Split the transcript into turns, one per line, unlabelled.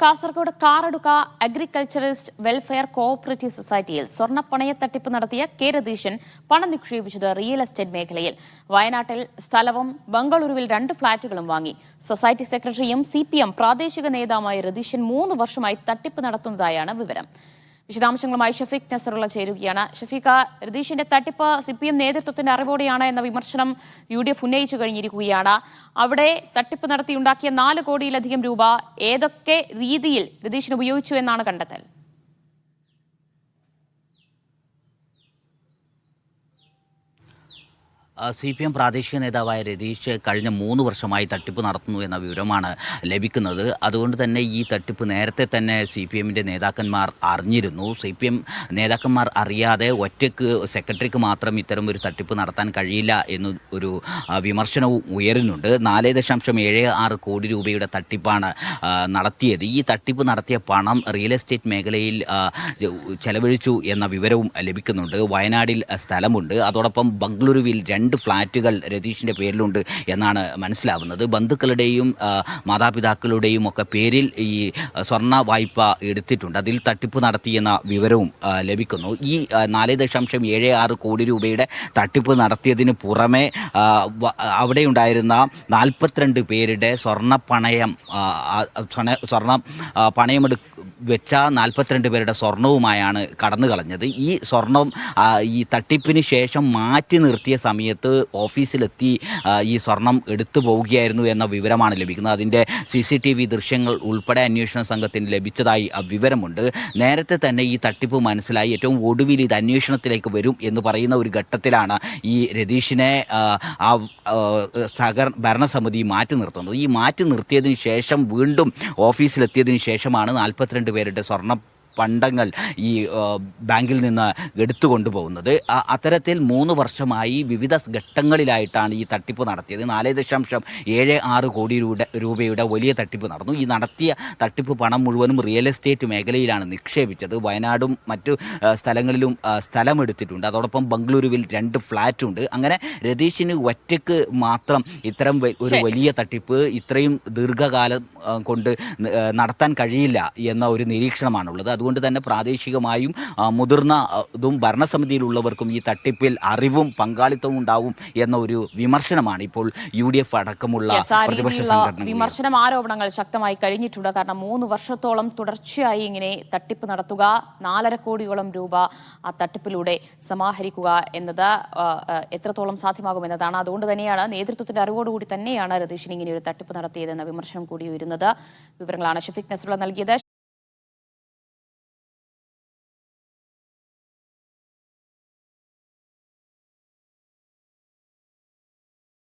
Kasaragod Karadka agriculturist welfare cooperative സൊസൈറ്റിയിൽ സ്വർണ്ണപ്പണയ തട്ടിപ്പ് നടത്തിയ കെ രതീശൻ പണം നിക്ഷേപിച്ചത് റിയൽ എസ്റ്റേറ്റ് മേഖലയിൽ. വയനാട്ടിൽ സ്ഥലവും ബംഗളൂരുവിൽ 2 ഫ്ളാറ്റുകളും വാങ്ങി. സൊസൈറ്റി സെക്രട്ടറിയും CPM പ്രാദേശിക നേതാവുമായ രതീശൻ 3 വർഷമായി തട്ടിപ്പ് നടത്തുന്നതായാണ് വിവരം. വിശദാംശങ്ങളുമായി ഷഫീഖ് നസറുള്ള ചേരുകയാണ്. ഷഫീഖ, രതീഷിന്റെ തട്ടിപ്പ് CPM നേതൃത്വത്തിന്റെ അറിവോടെയാണ് എന്ന വിമർശനം UDF ഉന്നയിച്ചു കഴിഞ്ഞിരിക്കുകയാണ്. അവിടെ തട്ടിപ്പ് നടത്തിയുണ്ടാക്കിയ 4 കോടിയിലധികം രൂപ ഏതൊക്കെ രീതിയിൽ രതീഷിന് ഉപയോഗിച്ചു എന്നാണ് കണ്ടെത്തൽ?
CPM പ്രാദേശിക നേതാവായ രതീഷ് കഴിഞ്ഞ 3 വർഷമായി തട്ടിപ്പ് നടത്തുന്നു എന്ന വിവരമാണ് ലഭിക്കുന്നത്. അതുകൊണ്ട് തന്നെ ഈ തട്ടിപ്പ് നേരത്തെ തന്നെ CPMന്റെ നേതാക്കന്മാർ അറിഞ്ഞിരുന്നു. CPM നേതാക്കന്മാർ അറിയാതെ ഒറ്റയ്ക്ക് സെക്രട്ടറിക്ക് മാത്രം ഇത്തരം ഒരു തട്ടിപ്പ് നടത്താൻ കഴിയില്ല എന്ന ഒരു വിമർശനവും ഉയരുന്നുണ്ട്. 4.76 കോടി രൂപയുടെ തട്ടിപ്പാണ് നടത്തിയത്. ഈ തട്ടിപ്പ് നടത്തിയ പണം റിയൽ എസ്റ്റേറ്റ് മേഖലയിൽ ചെലവഴിച്ചു എന്ന വിവരവും ലഭിക്കുന്നുണ്ട്. വയനാടിൽ സ്ഥലമുണ്ട്, അതോടൊപ്പം ബംഗളൂരുവിൽ 2 ഫ്ളാറ്റുകൾ രതീഷിൻ്റെ പേരിലുണ്ട് എന്നാണ് മനസ്സിലാവുന്നത്. ബന്ധുക്കളുടെയും മാതാപിതാക്കളുടെയും ഒക്കെ പേരിൽ ഈ സ്വർണ്ണ വായ്പ എടുത്തിട്ടുണ്ട്. അതിൽ തട്ടിപ്പ് നടത്തിയെന്ന വിവരവും ലഭിക്കുന്നു. ഈ 4.76 കോടി രൂപയുടെ തട്ടിപ്പ് നടത്തിയതിന് പുറമെ അവിടെയുണ്ടായിരുന്ന 42 പേരുടെ സ്വർണ്ണ പണയം വെച്ച 42 പേരുടെ സ്വർണവുമായാണ് കടന്നു കളഞ്ഞത്. ഈ സ്വർണം ഈ തട്ടിപ്പിന് ശേഷം മാറ്റി നിർത്തിയ സമയത്ത് ഓഫീസിലെത്തി ഈ സ്വർണം എടുത്തു പോവുകയായിരുന്നു എന്ന വിവരമാണ് ലഭിക്കുന്നത്. അതിൻ്റെ CCTV ദൃശ്യങ്ങൾ ഉൾപ്പെടെ അന്വേഷണ സംഘത്തിന് ലഭിച്ചതായി വിവരമുണ്ട്. നേരത്തെ തന്നെ ഈ തട്ടിപ്പ് മനസ്സിലായി ഏറ്റവും ഒടുവിൽ ഇത് അന്വേഷണത്തിലേക്ക് വരും എന്ന് പറയുന്ന ഒരു ഘട്ടത്തിലാണ് ഈ രതീഷിനെ ഭരണസമിതി മാറ്റി നിർത്തുന്നത്. ഈ മാറ്റി നിർത്തിയതിന് ശേഷം വീണ്ടും ഓഫീസിലെത്തിയതിന് ശേഷമാണ് 42 പേരുടെ സ്വർണ്ണ പണ്ടങ്ങൾ ഈ ബാങ്കിൽ നിന്ന് എടുത്തുകൊണ്ടുപോകുന്നത്. അത്തരത്തിൽ 3 വർഷമായി വിവിധ ഘട്ടങ്ങളിലായിട്ടാണ് ഈ തട്ടിപ്പ് നടത്തിയത്. 4.76 കോടി രൂപയുടെ വലിയ തട്ടിപ്പ് നടന്നു. ഈ നടത്തിയ തട്ടിപ്പ് പണം മുഴുവനും റിയൽ എസ്റ്റേറ്റ് മേഖലയിലാണ് നിക്ഷേപിച്ചത്. വയനാടും മറ്റു സ്ഥലങ്ങളിലും സ്ഥലമെടുത്തിട്ടുണ്ട്. അതോടൊപ്പം ബംഗളൂരുവിൽ 2 ഫ്ളാറ്റുണ്ട്. അങ്ങനെ രതീഷിന് ഒറ്റയ്ക്ക് മാത്രം ഇത്തരം ഒരു വലിയ തട്ടിപ്പ് ഇത്രയും ദീർഘകാലം കൊണ്ട് നടത്താൻ കഴിയില്ല എന്ന ഒരു നിരീക്ഷണമാണുള്ളത്. അതുകൊണ്ട് തന്നെ പ്രാദേശികമായും മുതിർന്നതും ഭരണസമിതിയിലുള്ളവർക്കും ഈ തട്ടിപ്പിൽ അറിവും പങ്കാളിത്തവും ഉണ്ടാവും എന്ന ഒരു വിമർശനമാണ് ഇപ്പോൾ UDF അടക്കമുള്ള പ്രതിപക്ഷ സംഘടനകൾ.
വിമർശനം ആരോപണങ്ങൾ ശക്തമായി കഴിഞ്ഞിട്ടുണ്ട്. കാരണം 3 വർഷത്തോളം തുടർച്ചയായി ഇങ്ങനെ തട്ടിപ്പ് നടത്തുക, 4.5 കോടിയോളം രൂപ ആ തട്ടിപ്പിലൂടെ സമാഹരിക്കുക എന്നത് എത്രത്തോളം സാധ്യമാകുമെന്നതാണ്. അതുകൊണ്ട് തന്നെയാണ് നേതൃത്വത്തിന്റെ അറിവോടുകൂടി തന്നെയാണ് രതീഷിന് ഇങ്ങനെ ഒരു തട്ടിപ്പ് നടത്തിയതെന്ന വിമർശനം കൂടി ഉയരുന്നത്. വിവരങ്ങളാണ് ഷഫീഖ് നസറുള്ള നൽകിയത്.